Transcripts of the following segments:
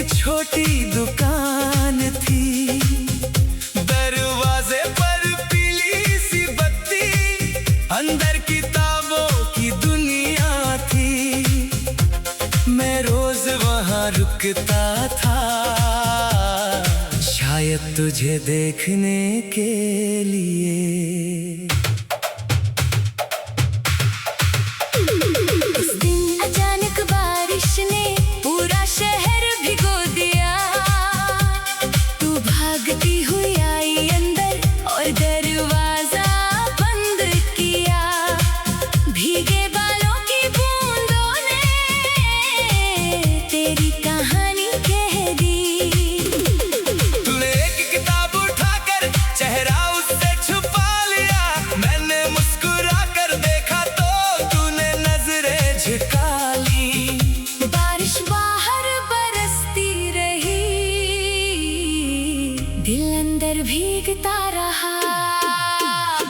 छोटी दुकान थी, दरवाजे पर पीली सी बत्ती, अंदर किताबों की दुनिया थी। मैं रोज वहाँ रुकता था, शायद तुझे देखने के लिए। उस दिन अचानक बारिश ने पूरा शहर भिगो दिया। तू भागती हुई आई अंदर और दरवाजा बंद किया। भीगे बालों की बूंदों ने तेरी कहानी कह दी। तूने एक किताब उठाकर चेहरा उससे छुपा लिया। मैंने मुस्कुरा कर देखा तो तूने नजरें झुका ली। बारिश बाहर बरसती रही, दिल अंदर भीगता रहा।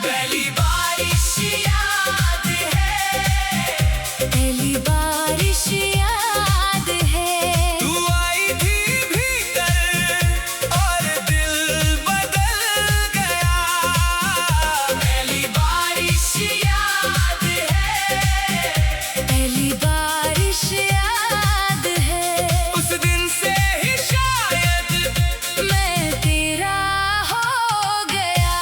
पहली बारिश याद है, पहली बारिश याद है। तू आई थी भीतर और दिल बदल गया। पहली बारिश याद है, पहली बारिश याद है। उस दिन से ही शायद मैं तेरा हो गया।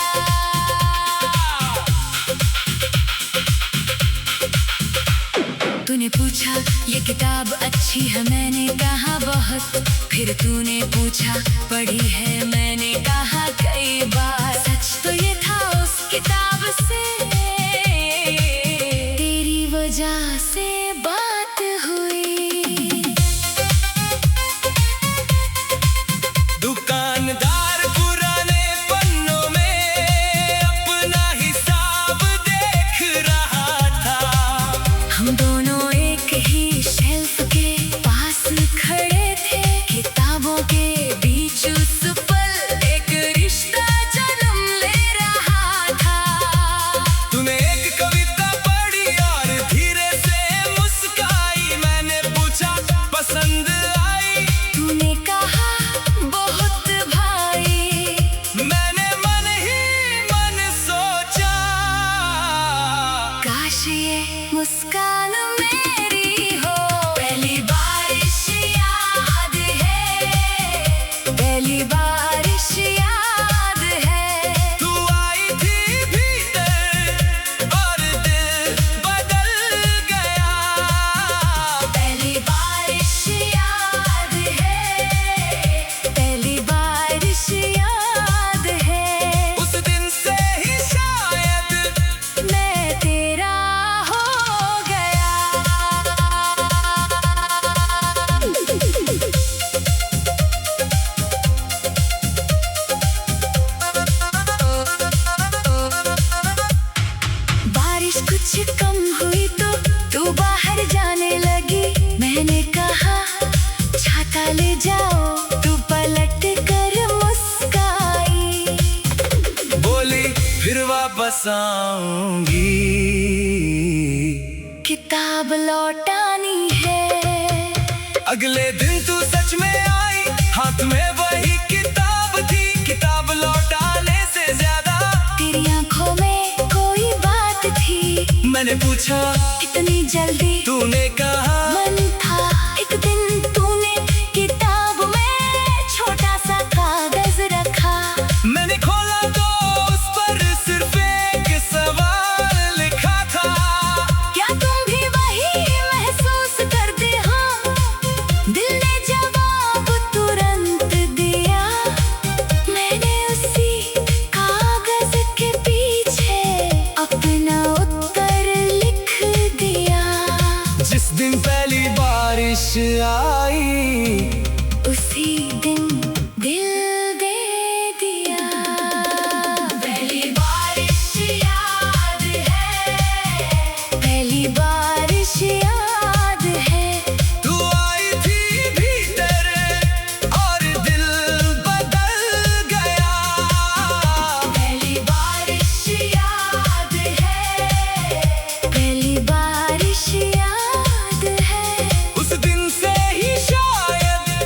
तूने पूछा ये किताब अच्छी है, मैंने कहा बहुत। फिर तूने पूछा पढ़ी है, मैंने कहा कई बार। सच तो ये था उस किताब से तेरी वजह से बात हुई। दुकानदार पुराने पन्नों में अपना हिसाब देख रहा था। हम दोनों एक ही शेल्फ के पास खड़े थे, किताबों के बीच उस पल एक रिश्ता जन्म ले रहा था। तूने एक कविता पढ़ी और धीरे से मुस्काई। मैंने पूछा पसंद आई? तूने कहा बहुत भाई। मैंने मन ही मन सोचा, काश ये मुस्कान मेरी हो। पहली बारिश याद है, पहली बारिश याद है। तू आई थी भीतर और दिल बदल गया। पहली बारिश याद है, पहली बारिश याद है। उस दिन से ही शायद मैं तेरा हो गया। बारिश कुछ कम हुई तो तू बाहर जाने लगी। मैंने कहा छाता ले जाओ, तू पलट कर मुस्काई। बोली फिर वापस आऊंगी। किताब लौटानी है। अगले दिन तू सच में आई, हाथ में वही किताब थी। किताब लौटाने से ज्यादा तेरी आंखों में कोई बात थी। मैंने पूछा इतनी जल्दी? तूने कहा मन था एक दिन तूने किताब में छोटा सा कागज रखा। मैंने खोला तो उस पर सिर्फ एक सवाल लिखा था। क्या तुम भी वही महसूस करते हो? दिल ने जवाब तुरंत दिया। मैंने उसी कागज के पीछे अपना उत्तर लिख दिया। जिस दिन पहली बारिश आई, उसी दिन दिल दे दिया। पहली बारिश याद है, पहली बारिश याद है। तू आई थी भीतर और दिल बदल गया। पहली बारिश याद है, पहली बारिश याद है। उस दिन से ही शायद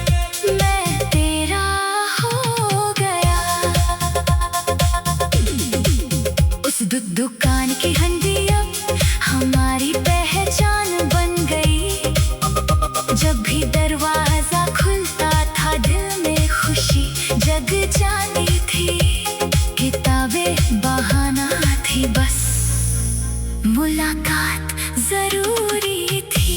जब भी दरवाजा खुलता था दिल में खुशी जग जाती थी। किताबें बहाना थी बस, मुलाकात जरूरी थी।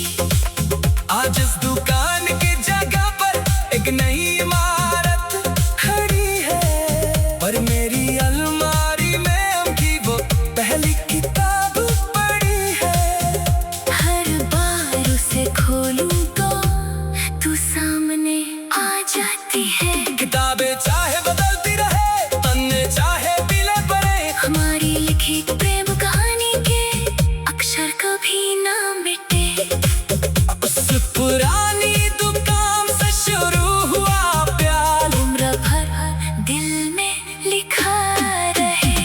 आज इस दुकान की जगह पर एक नई इमारत खड़ी है, पर मेरी अलमारी में उनकी वो पहली किताब पड़ी है। हर बार उसे खोलूं तो तू सामने आ जाती है। किताबें चाहे बदलती रहे, पन्ने चाहे पीले पड़े, हमारी लिखी प्रेम कहानी के अक्षर कभी ना मिटे। उस पुरानी दुकान से शुरू हुआ प्यार, उम्र भर दिल में लिखा रहे।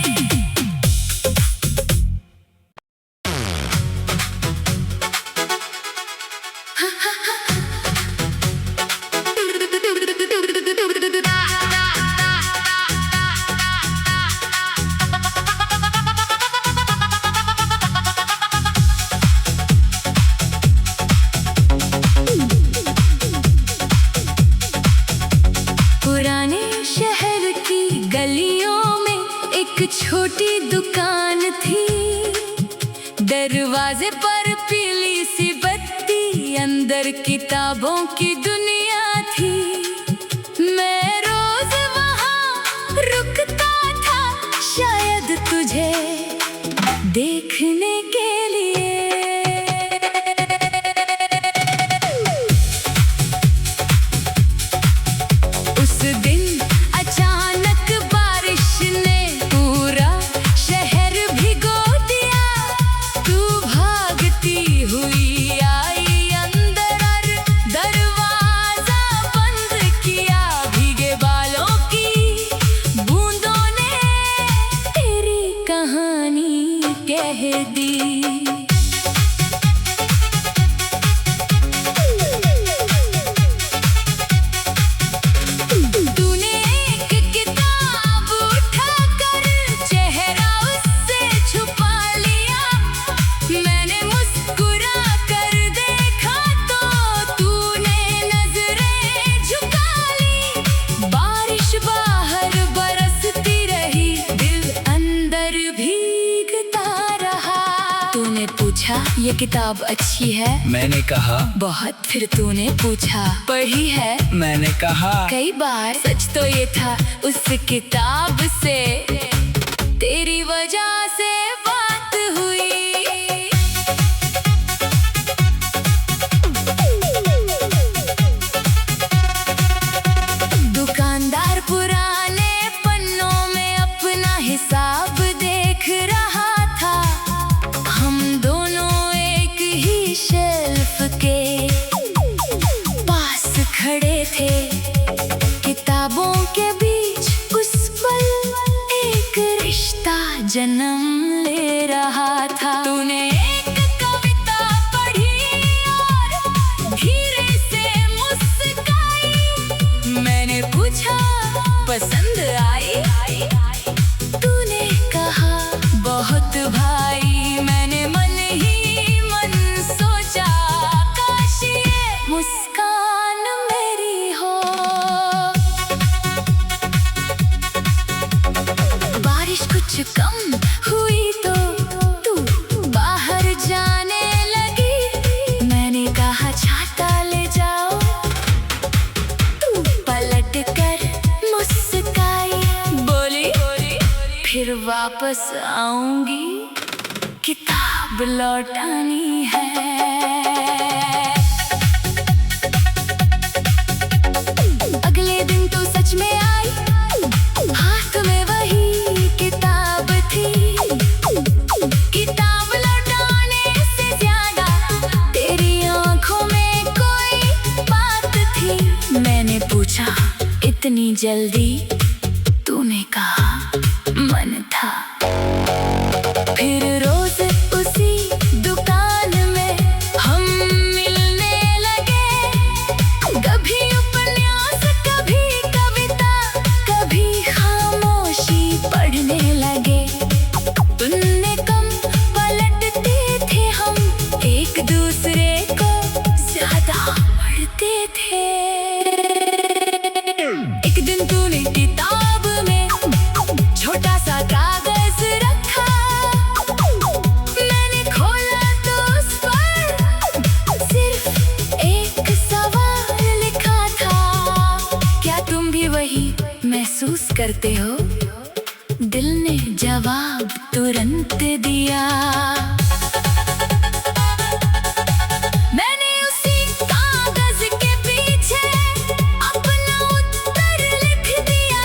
पुराने शहर की गलियों में एक छोटी दुकान थी। दरवाजे पर पीली सी बत्ती, अंदर किताबों की दुनिया थी। मैं रोज वहाँ रुकता था, शायद तुझे देखने के लिए। उस दिन अचानक बारिश ने पूरा शहर भिगो दिया। तू भागती हुई आई अंदर और दरवाजा बंद किया। भीगे बालों की बूंदों ने तेरी कहानी कह दी। तूने एक किताब उठाकर चेहरा उससे छुपा लिया। मैंने मुस्कुरा कर देखा तो तूने नजरें झुका ली। बारिश बाहर बरसती रही, दिल अंदर भीगता रहा। तूने पूछा ये किताब अच्छी है? मैंने कहा बहुत। फिर तूने पूछा पढ़ी है? मैंने कहा कई बार। सच तो ये था उस किताब से तेरी वजह से बात हुई। दुकानदार पुराने पन्नों में अपना हिसाब देख रहा था। हम दोनों एक ही शेल्फ के पास खड़े थे। किताबों के बीच उस पल एक रिश्ता जन्म ले रहा था। तूने एक कविता पढ़ी और धीरे से मुस्काई। मैंने पूछा पसंद आई? तूने कहा बहुत भाई। मैंने मन ही मन सोचा काश ये मुस्कान मेरी हो। बारिश कुछ कम हुई तो तू बाहर जाने लगी। मैंने कहा छाता ले जाओ। तू पलट कर मुस्काई, बोली फिर वापस आऊंगी, किताब लौटानी है। अगले दिन तो सच में आई, हाथ में वही किताब थी। किताब लौटाने से ज्यादा तेरी आंखों में कोई बात थी। मैंने पूछा इतनी जल्दी? तूने कहा मन था। फिर रोज उसी दुकान में हम मिलने लगे। कभी उपन्यास, कभी कविता, कभी खामोशी पढ़ने लगे। तुन्ने कम पलटते थे हम, एक दूसरे को ज्यादा आते थे। एक दिन तूने किताब में छोटा सा कागज रखा, मैंने खोला तो उस पर सिर्फ एक सवाल लिखा था। क्या तुम भी वही महसूस करते हो? दिल ने जवाब तुरंत दिया। मैंने उसी कागज के पीछे अपना उत्तर लिख दिया।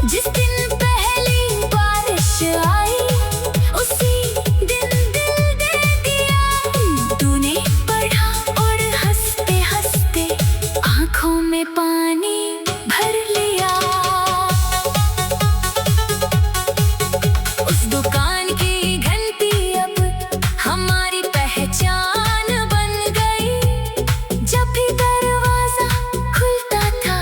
जिस दिन पहली बारिश आई उसी दिन दिल दे दिया। तूने पढ़ा और हंसते हंसते आंखों में पानी भर लिया। उस दुकान की घंटी अब हमारी पहचान बन गई। जब भी दरवाजा खुलता था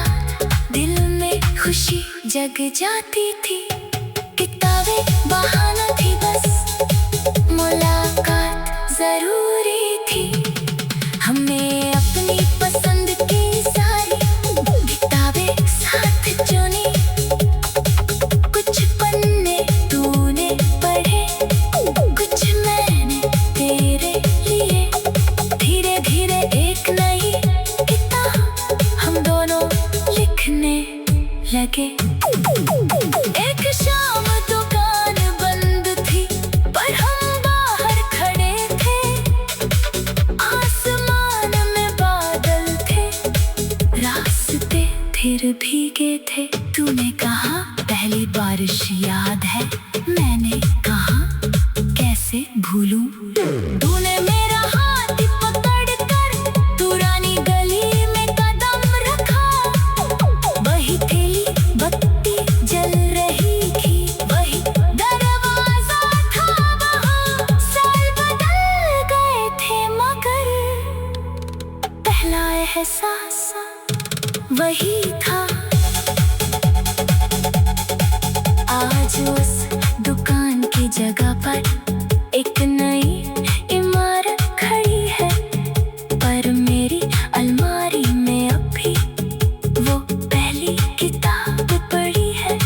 दिल में खुशी जग जाती थी। किताबें बहाना थी, बस मुलाकात जरूरी थी। हमने अपनी पसंद की सारी किताबें साथ चुनी। कुछ पन्ने तूने पढ़े, कुछ मैंने तेरे लिए। धीरे धीरे एक नई किताब हम दोनों लिखने लगे। एक शाम दुकान बंद थी पर हम बाहर खड़े थे। आसमान में बादल थे, रास्ते फिर भीगे थे। तूने कहा पहली बारिश याद है, मैंने कहा कैसे भूलूं। तूने मेरा हाथ पकड़ कर पुरानी गली में कदम रखा। वही थैली बत्ती जल रही थी, वही दरवाजा था वहाँ। साल बदल गए थे मगर पहला एहसास वही था। आज उस दुकान की जगह पर एक नई इमारत खड़ी है, पर मेरी अलमारी में अब भी वो पहली किताब पड़ी है।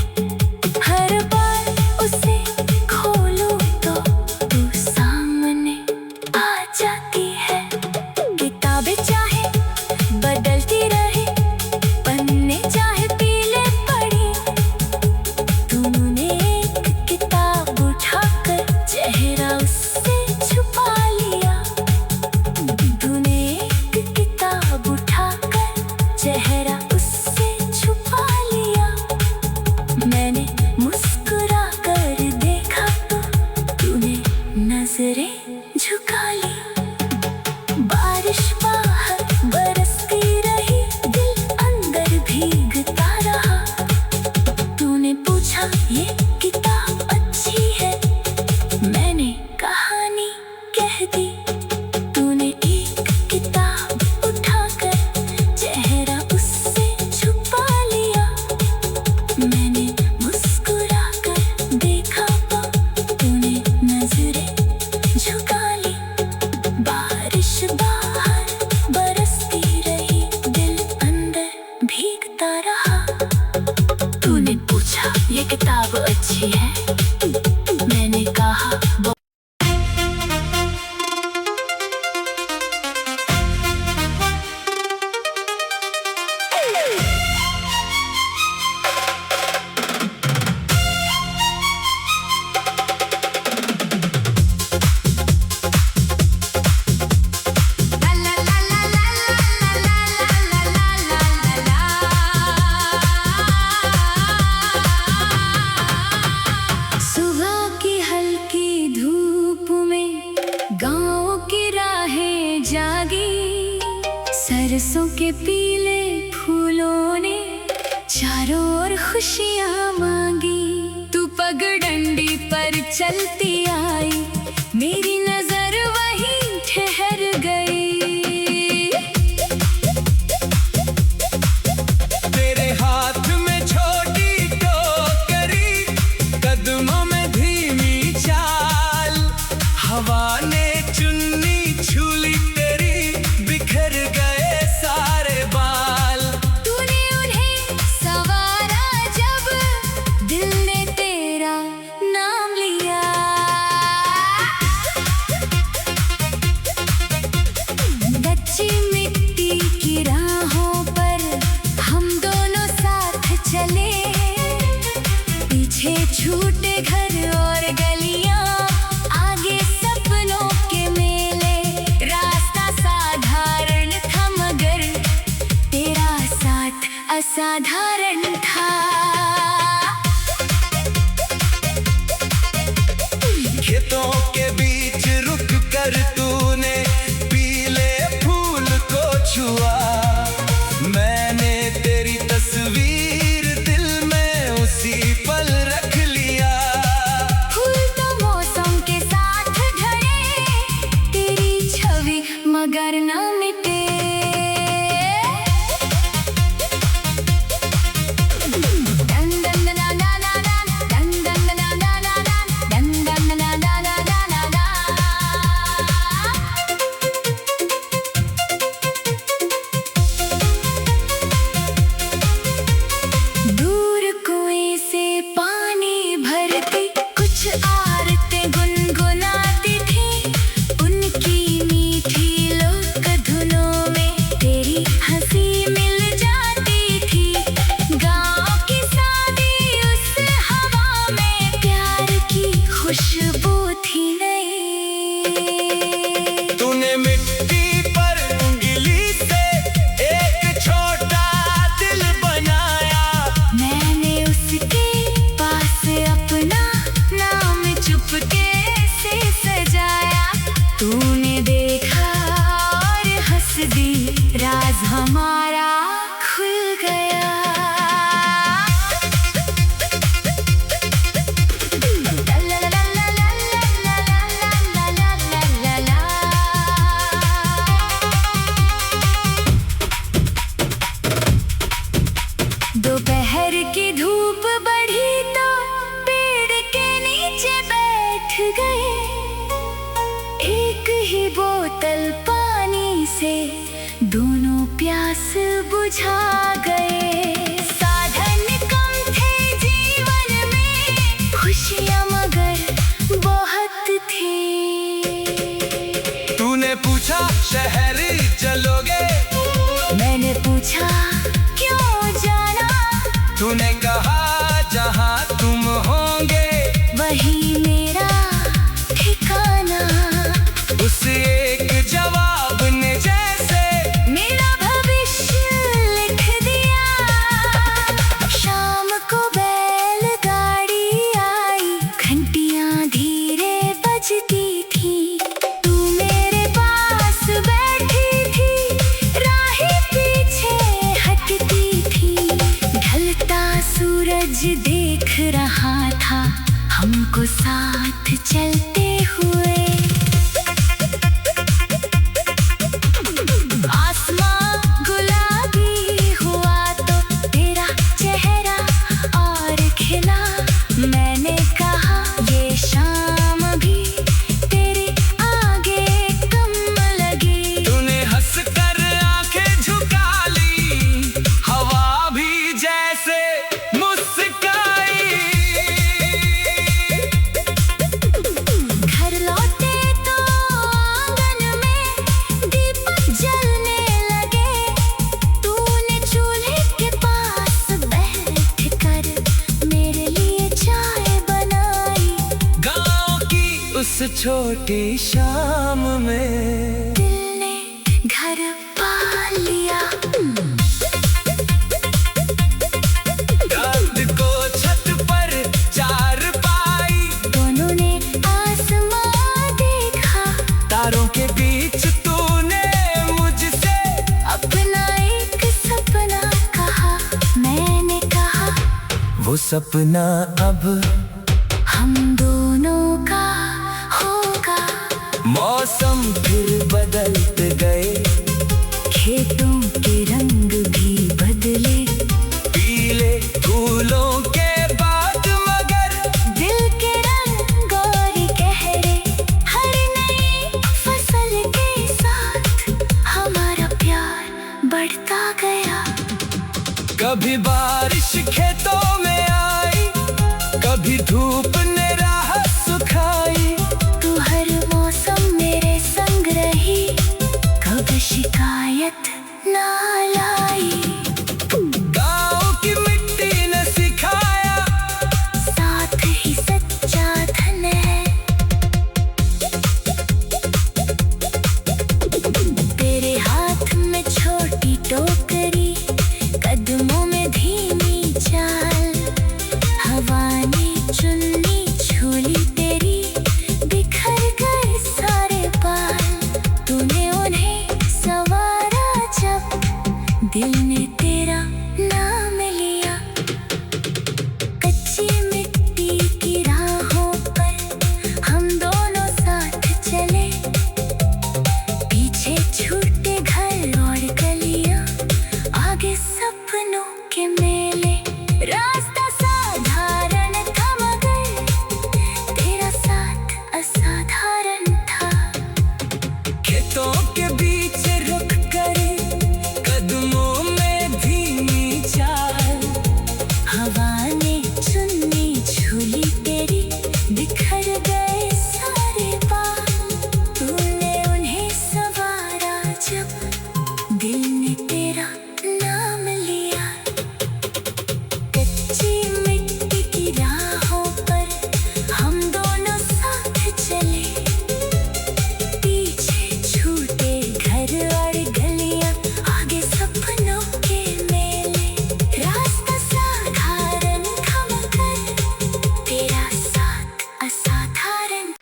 हर बार उसे खोलूं तो तू सामने आ जाती है। किताबें चाहे बदलती रहे, पन्ने चाहे पीले पड़े, तूने एक किताब उठाकर चेहरा उससे छुपा लिया। तूने एक किताब उठाकर चेहरा उससे छुपा लिया। मैंने मुस्कुरा कर देखा तो तूने नजरें झुका ली। बारिश बाहर बरसती रही, दिल अंदर भीगता रहा। तूने पूछा ये किताब अच्छी है, मैंने कहानी कह दी। तूने एक किताब उठाकर चेहरा उससे छुपा लिया। मैंने मुस्कुरा कर देखा तो तूने नजरें झुका ली। बारिश बाहर बरसती रही, दिल अंदर भीगता रहा। तूने पूछा ये किताब अच्छी है, मैंने कहा सुबह की हल्की धूप में गाँव की राहें जागी। सरसों के पीले फूलों ने चारों ओर खुशियाँ मांगी। तू पगडंडी पर चलती आई, मेरी नजर वहीं ठहर गई। तेरे हाथ में छोटी टोकरी, कदमों में धीमी चाल। हवा ने चुन्नी छूली तेरी, बिखर गए सा साधारण था। खेतों के बीच रुक कर तूने पीले फूल को छुआ, मैंने तेरी तस्वीर दिल में उसी पल रख लिया। फूल तो मौसम के साथ ढले, तेरी छवि मगर न मिटे। दूर कुएं से पानी भरती कुछ आरतें गुनगुनाती थी, उनकी मीठी लोक धुनों में तेरी हंसी मिल जाती थी। गाँव की शादी उस हवा में प्यार की खुशबू थी नई। तूने मिट्टी पर उंगली से एक छोटा दिल बनाया, मैंने उसके पास अपना नाम चुपके से सजाया। तूने देखा और हंस दी, राज हमारा खुल गया। दोपहर की धूप बढ़ी तो पेड़ के नीचे बैठ गए, एक ही बोतल पानी से दोनों प्यास बुझा गए। साधन कम थे जीवन में, खुशियाँ मगर बहुत थी। तूने पूछा शहर चलोगे, मैंने पूछा क्यों जाना, तूने कहा जहाँ तुम होंगे वही मेरा ठिकाना। उस एक जवाब ने जैसे मेरा भविष्य लिख दिया। शाम को बैलगाड़ी आई, घंटियां धीरे बजती थी। तू मेरे पास बैठी थी, राहें पीछे हटती थी। ढलता सूरज देख रहा था हमको साथ चलते हुए। आसमां गुलाबी हुआ तो तेरा चेहरा और खिला। मैंने कहा ये शाम भी तेरे आगे कम लगी। तूने हंस कर आंखें झुका ली, हवा भी जैसे मुस्काई। घर लौटे तो आंगन में दीपक जलने लगे। तूने चूल्हे के पास बैठ कर मेरे लिए चाय बनाई। गाँव की उस छोटी शाम में दिल ने घर पा लिया। रात को छत पर चारपाई, दोनों ने आसमां देखा, तारों के बीच तूने मुझसे अपना एक सपना कहा। मैंने कहा वो सपना अब हम दोनों का होगा। मौसम फिर बदलते गए, खेतों के रंग भी बदले, पीले फूलों के बाद मगर दिल के रंग और गहरे। हर नई फसल के साथ हमारा प्यार बढ़ता गया। कभी बारिश खेतों में आई, कभी धूप ने राह सुखाई। तू हर मौसम मेरे संग रही, कभी शिकायत ना लाई। गाँव की मिट्टी ने सिखाया, साथ ही सच्चा धन है। तेरे हाथ में छोटी टोकरी, कदमों में भी दिल ने तेरा नाम लिया। कच्ची मिट्टी की राहों पर हम दोनों साथ चले, पीछे छूटे घर और गलियां, आगे सपनों के मेले। रास्ता साधारण था मगर तेरा साथ असाधारण।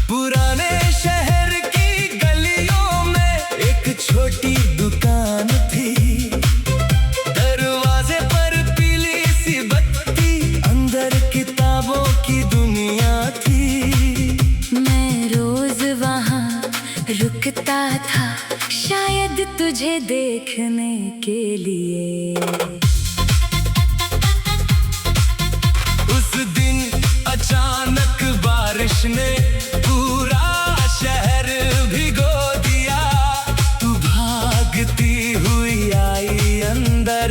पुराने शहर की गलियों में एक छोटी दुकान थी, दरवाजे पर पीली सी बत्ती, अंदर किताबों की दुनिया थी। मैं रोज वहाँ रुकता था, शायद तुझे देखने के लिए। उस दिन अचानक बारिश ने पूरा शहर भिगो दिया। तू भागती हुई आई अंदर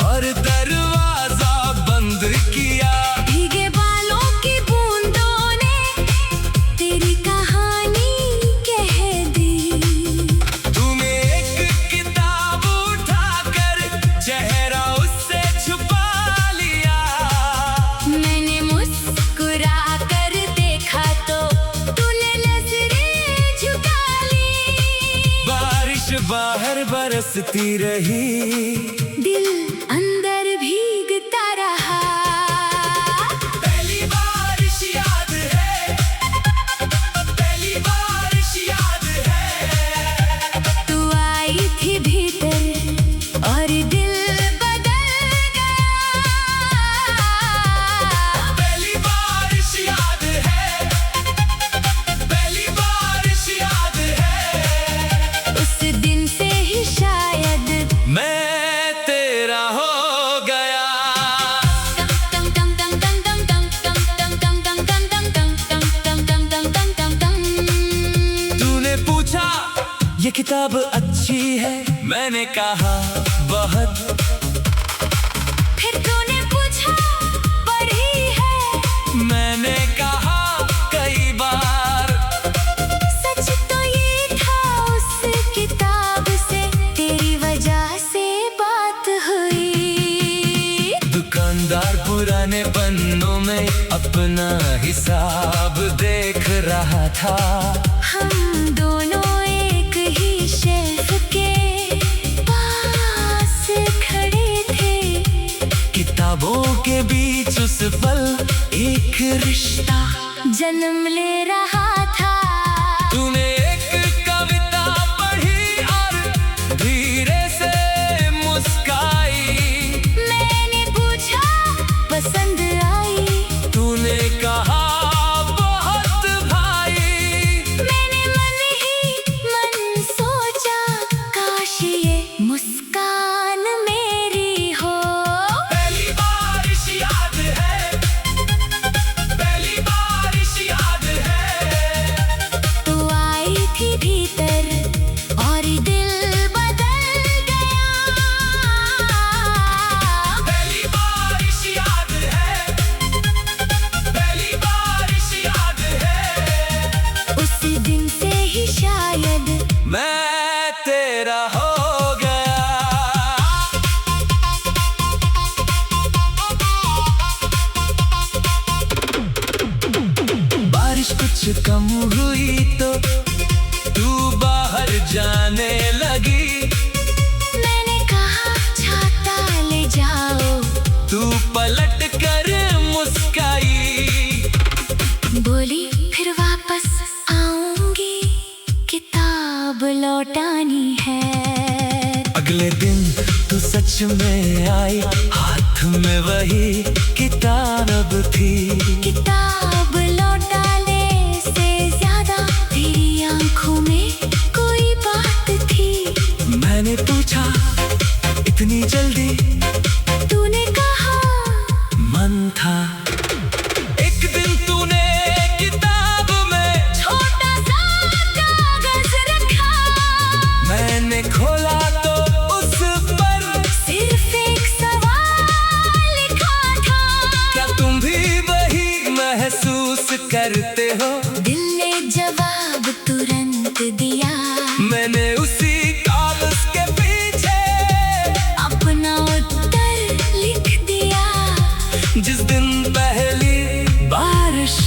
और दरवाजा बंद किया। भीगे बालों की बूंदों ने तेरी कहानी कह दी। तूने एक किताब उठाकर चेहरा उससे छुपा लिया। मैंने मुस्कुरा कर देखा तो तूने नजरें झुका ली। बारिश बाहर बरसती रही, दिल अंदर भीगता रहा। पहली बारिश याद है, पहली बारिश याद है। तू आई थी भीतर और दिल बदल गया। पहली बारिश याद है, पहली बारिश याद है। उस दिन से ही शायद मैं तेरा हो गया। तूने पूछा ये किताब अच्छी है, मैंने कहा बहुत। फिर तूने पूछा पढ़ी है, मैंने कहा कई बार। सच तो ये था उस किताब से तेरी वजह से बात हुई। दुकानदार पुराने पन्नों में अपना हिसाब देख रहा था। हम दोनों एक ही शेल्फ के पास खड़े थे। किताबों के बीच उस पल एक रिश्ता जन्म ले रहा था। तूने एक कविता पढ़ी और धीरे से मुस्काई। मैंने पूछा पसंद आई, तूने कहा बहुत भाई। मैंने मन ही मन सोचा काश ये मुस्कान मेरी हो। पहली बारिश याद है, पहली बारिश याद है। तू आई थी भीतर और दिल बदल गया। पहली बारिश याद है, पहली बारिश याद है। उस दिन से ही शायद मैं तेरा हो गया। बारिश कुछ कम हुई तो तू बाहर जाने लगी। मैंने कहा छाता ले जाओ। तू पलट कर मुस्काई। बोली फिर वापस आऊंगी, किताब लौटानी है। अगले दिन तू सच में आई, हाथ में वही किताब। मुस्कान अब थी। किताब लौटाने से ज्यादा तेरी आंखों में कोई बात थी। मैंने पूछा इतनी जल्दी, तूने कहा मन था। एक दिन तूने किताब में छोटा सा कागज रखा। मैंने खोला तो उस पर सिर्फ एक सवाल लिखा था। क्या तुम भी वही महसूस करते हो? दिल ने जवाब तुरंत दिया। मैंने उसी कागज के पीछे अपना उत्तर लिख दिया। जिस दिन पहली बारिश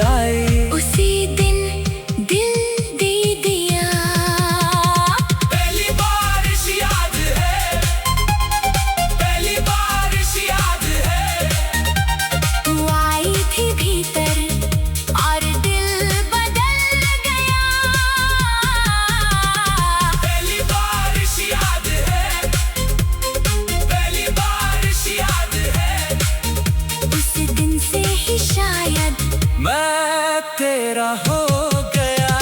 आई, उसी दिन दिल दे दिया। पहली बारिश याद है, पहली बारिश याद है। तू आई थी भीतर और दिल बदल गया। पहली बारिश याद है, पहली बारिश याद है। उस दिन से ही शायद मैं तेरा हो गया।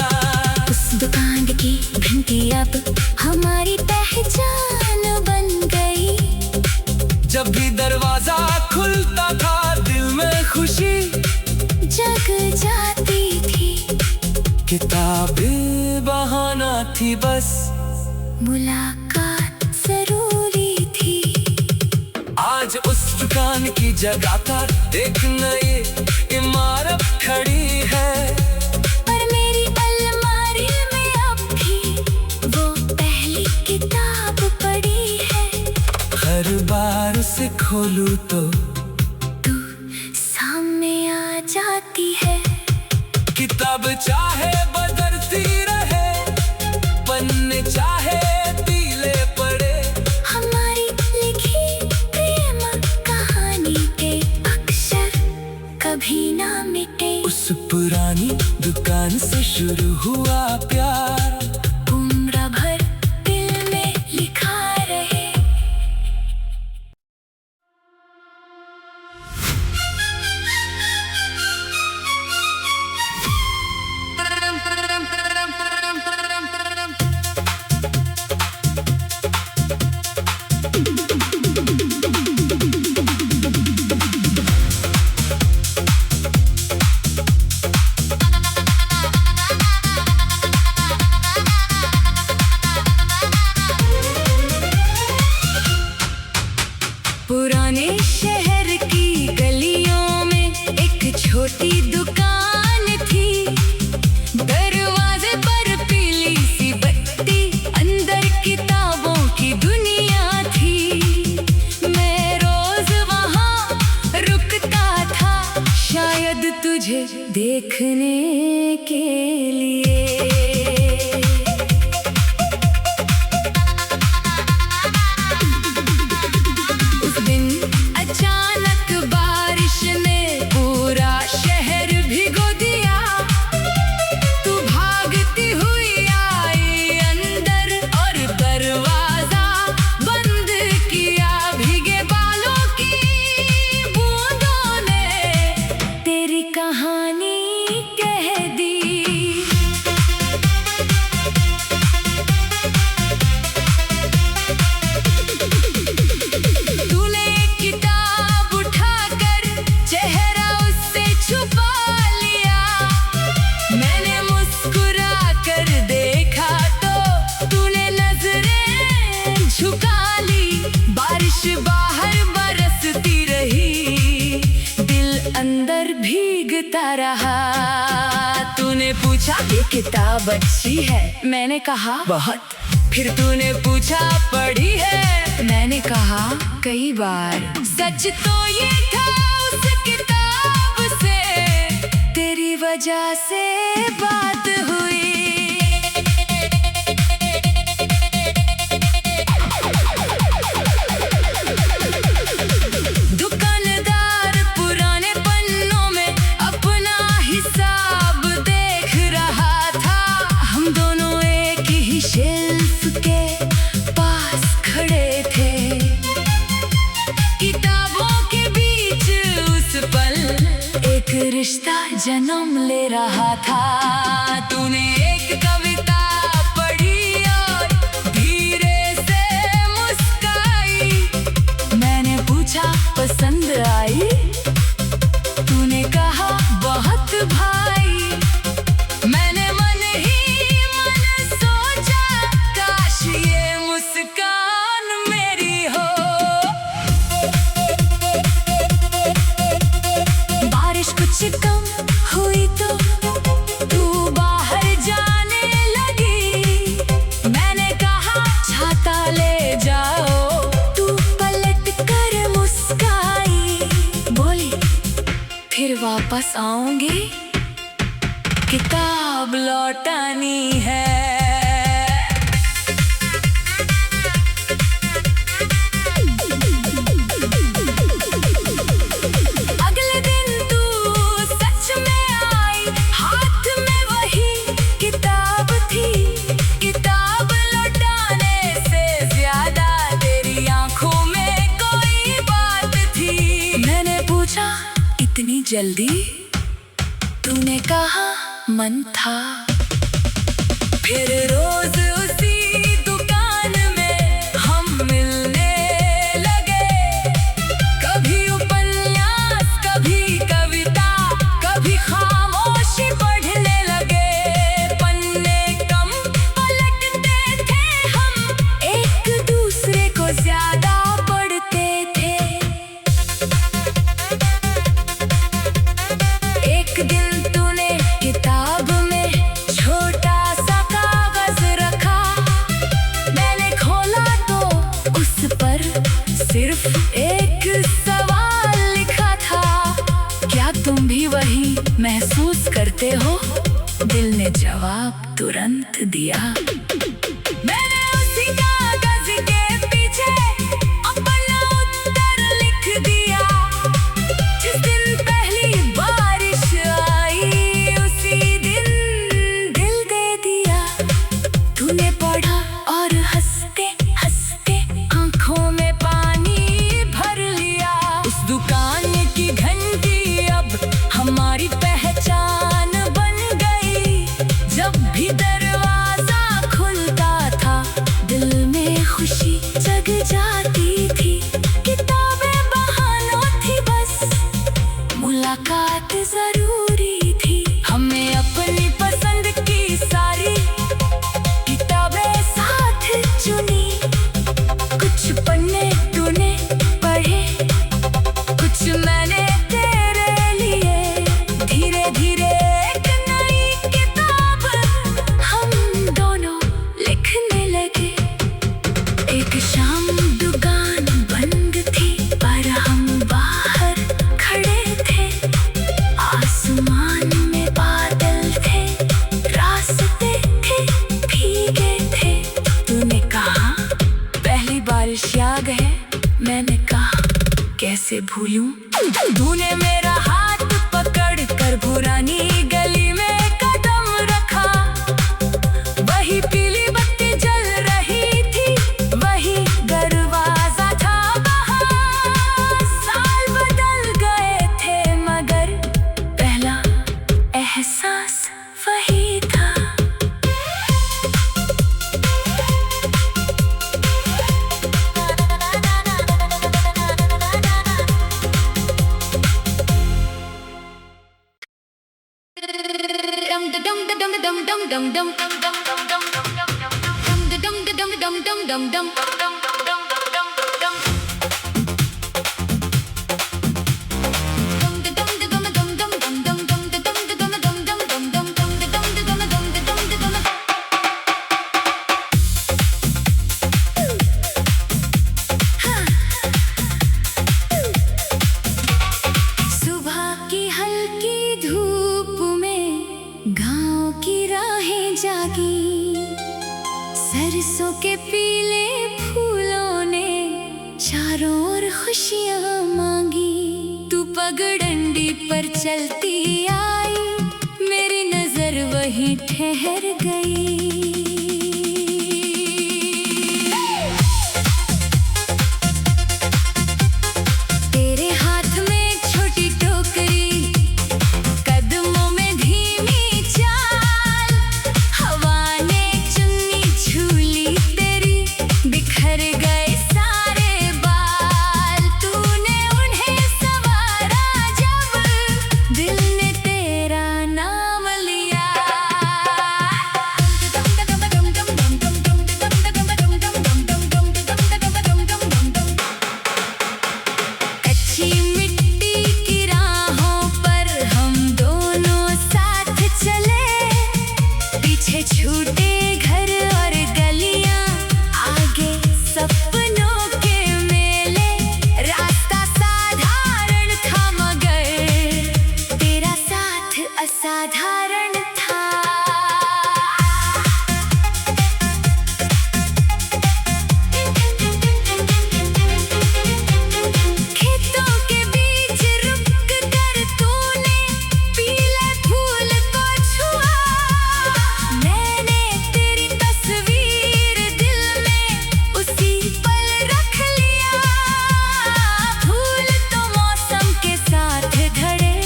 उस दुकान की घंटी अब हमारी पहचान बन गई। जब भी दरवाजा खुलता था दिल में खुशी जग जाती थी। किताबें बहाना थी बस, मुलाकात जरूरी थी। आज उस दुकान की जगह पर एक नई इमारत खड़ी है। पर मेरी अलमारी में अब भी वो पहली किताब पड़ी है। हर बार उसे खोलूं तो तू सामने आ जाती है। किताब चाहे बदलती रहे, पन्ने चाहे पीले पड़े, हमारी लिखी प्रेम कहानी के अक्षर कभी ना मिटे। उस पुरानी दुकान से शुरू हुआ प्यार, उम्र भर दिल में लिखा रहे। पुराने शहर की गलियों में एक छोटी दुकान थी। दरवाजे पर पीली सी बत्ती, अंदर किताबों की दुनिया थी। मैं रोज वहाँ रुकता था, शायद तुझे देखने के लिए। उस दिन अचानक बारिश ने पूरा शहर भिगो दिया। तू भागती हुई आई अंदर और दरवाजा बंद किया। भीगे बालों की बूंदों ने तेरी कहानी कह दी। तूने किताब उठाकर चेहरा उससे छुपा लिया। मैंने मुस्कुरा कर देखा तो तूने नजरें झुका ली। बारिश बाहर बरसती रही, दिल अंदर भीगता रहा। तूने पूछा ये किताब अच्छी है, मैंने कहा बहुत। फिर तूने पूछा पढ़ी है, मैंने कहा कई बार। सच तो ये था उस किताब से तेरी वजह से बात हुई। दुकानदार पुराने पन्नों में अपना हिसाब देख रहा था। हम दोनों एक ही शेल्फ के पास खड़े थे। किताबों के बीच उस एक रिश्ता जन्म ले रहा था। तूने एक कविता पढ़ी और धीरे से मुस्काई। मैंने पूछा पसंद आई? तूने कहा बहुत भाई। मैंने मन ही मन सोचा काश ये मुस्कान मेरी हो। बारिश कुछ कम हुई तो तू बाहर जाने लगी। मैंने कहा छाता ले जाओ, तू पलट कर मुस्काई। बोली फिर वापस आऊंगी, किताब लौटानी है। अगले दिन तू सच में आई, हाथ में वही किताब थी। किताब लौटाने से ज्यादा तेरी आंखों में कोई बात थी। मैंने पूछा इतनी जल्दी? तूने कहा मन था। फिर रोज उसी दुकान में हम मिलने लगे। कभी उपन्यास, कभी कविता, कभी खामोशी पढ़ने लगे। पन्ने कम पलटते थे हम, एक दूसरे को ज्यादा पढ़ते थे। एक दिन तूने किताब में छोटा सा कागज रखा। मैंने खोला तो उस पर सिर्फ एक सवाल लिखा था। क्या तुम भी वही महसूस करते हो? दिल ने जवाब तुरंत दिया। मैंने उसी कागज के पीछे अपना उत्तर लिख दिया। जिस दिन पहली बारिश आई, उसी दिन दिल दे दिया। तूने पढ़ा और हंसते हंसते आंखों में पानी भर लिया। उस दुकान की घंटी अब हमारी पहचान बन गई। जब भी दरवाजा खुलता था, दिल में खुशी जग जाती थी। किताबें बहानों थी बस, मुलाकात जरूरी थी। हमें अपनी पसंद की सारी किताबें साथ चुनी। कुछ पन्ने तूने पढ़े, कुछ मैंने तेरे लिए। धीरे धीरे एक नई किताब हम दोनों लिखने लगे। एक शाम दुकान बंद थी, पर हम बाहर खड़े थे। आसमान में बादल थे, रास्ते थे भीगे थे। तूने कहा पहली बारिश याद है? मैंने कहा कैसे भूलूं। तूने मेरा हाथ पकड़ कर पुरानी गली में कदम रखा। वही पीली बत्ती जल रही थी, वही दरवाजा था बाहर। साल बदल गए थे मगर पहला एहसास वही था। सुबह की हल्की धूप में गांव की राहें जागी। सरसों के पीले फूलों ने चारों ओर खुशियां मांगी। तू पगडंडी पर चलती आई, मेरी नजर वहीं ठहर गई। तेरे हाथ में छोटी टोकरी, असाधारण था। खेतों के बीच रुक कर तूने पीले फूल को छुआ। मैंने तेरी तस्वीर दिल में उसी पल रख लिया। फूल तो मौसम के साथ झड़े,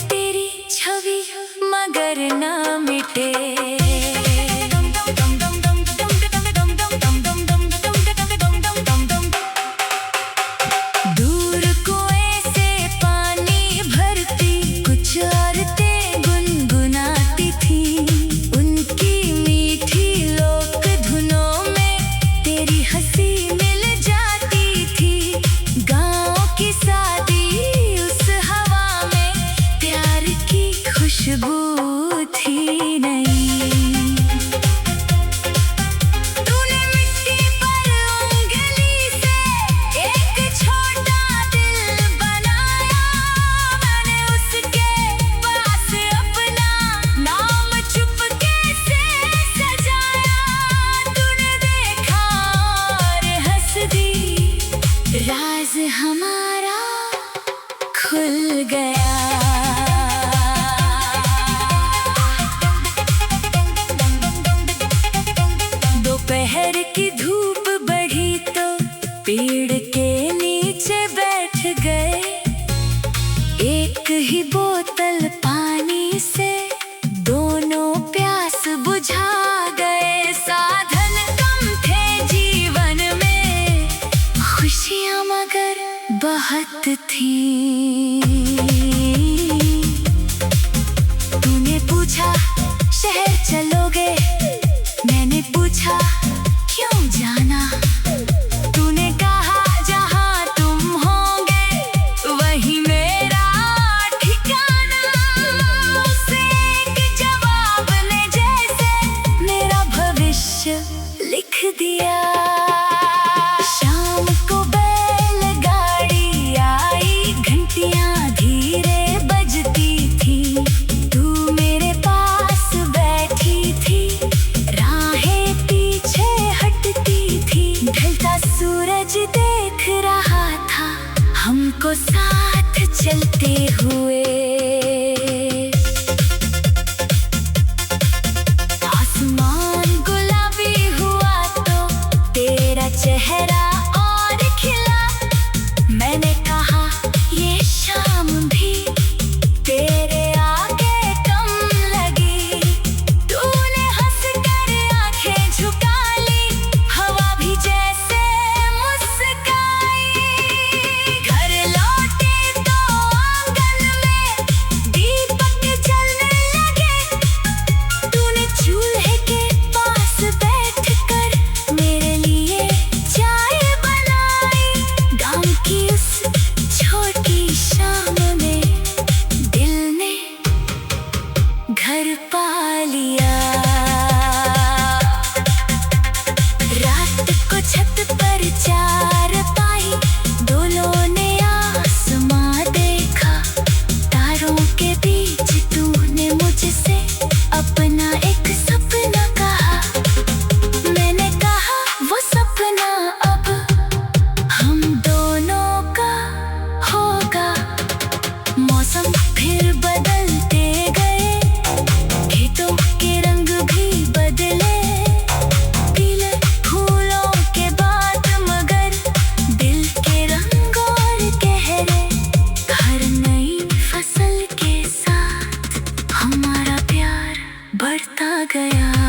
तेरी छवि मगर ना मिटे। दूर कुएं से पानी भरती कुछ औरतें गुनगुनाती थी। उनकी मीठी लोक धुनों में तेरी हंसी मिल जाती थी। गाँव की शादी उस हवा में प्यार की खुशबू थी नहीं। तूने मिट्टी पर उंगली से एक छोटा दिल बनाया। मैंने उसके पास अपना नाम चुपके से सजाया। तूने देखा और हंस दी, राज हमारा खुल गया। दोपहर की धूप बढ़ी तो पेड़ के नीचे बैठ गए। एक ही बोतल पानी से दोनों प्यास बुझा गए। साधन कम थे जीवन में, खुशियाँ मगर बहुत थीं। तूने पूछा शहर चलोगे, मैंने पूछा क्यों जाना। तूने कहा जहाँ तुम होंगे वही मेरा ठिकाना। उस एक जवाब ने जैसे मेरा भविष्य लिख दिया। शाम को बैलगाड़ी आई, घंटियाँ धीरे बजती थी। तू मेरे पास बैठी थी, राहें पीछे हटती थी। ढलता सूरज देख रहा था हमको साथ चलते हुए। आसमान गुलाबी हुआ तो तेरा चेहरा और खिला। मैंने कहा ये शाम भी तेरे आगे कम लगी। तूने हंस कर आंखें झुका ली, हवा भी जैसे मुस्काई। घर लौटे तो आंगन में दीपक जलने लगे। तूने चूल्हे के पास बैठकर मेरे लिए चाय बनाई। गाँव की उस छोटी शाम में दिल ने घर पा लिया। रात को छत पर चारपाई, दोनों ने आसमां देखा। तारों के बीच तूने मुझसे अपना एक सपना कहा। मैंने कहा वो सपना अब हम दोनों का होगा। मौसम फिर बदलते गए, खेतों के रंग भी बदले। पीले फूलों के बाद मगर दिल के रंग और गहरे। हर नई फसल के साथ हमारा प्यार बढ़ता गया।